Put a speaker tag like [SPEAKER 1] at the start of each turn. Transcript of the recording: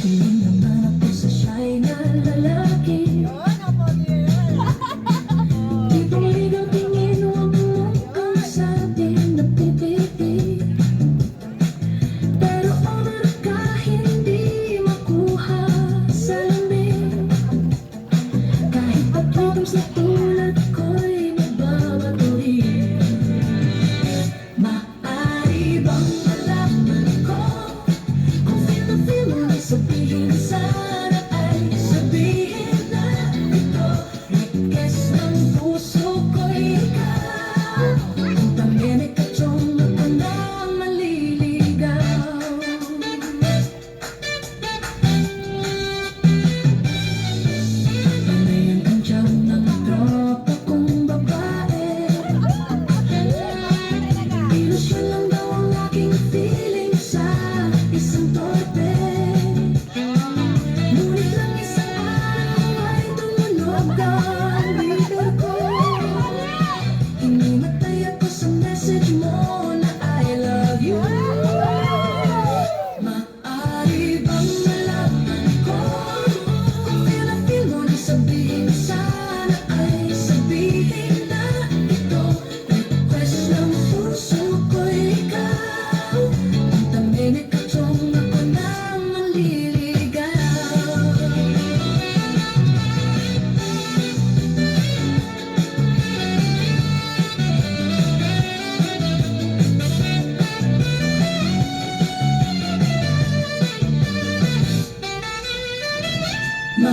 [SPEAKER 1] Tingin naman ako sa siya'y na lalaki. Tipong ligaw tingin, huwag mong kang sa'tin napipiti. Pero over ka, hindi makuha sa lamig. Kahit patutong sa tulad ko'y nagbabatuhin. Maaari bang malaman ko kung feel na feel mo ay sabihin, sana ay sabihin na ito. Request ng puso ko'y ikaw. Kung tamyan ay kachong ako na maliligaw. Panayan ang tiyaw ng tropa kong babae. Ilusyon lang daw ang aking feeling sa isang torpe. Ngunit lang isang araw ay tumunog ang reader ko. Hinimatay ako sa message mo na I love you. Maaari bang malaman ko kung feel na feel mo na sabihin, sana ay sabihin na ito. Request ng puso ko'y ikaw. Ang tamin ay kachong ako na maliligaw. Ma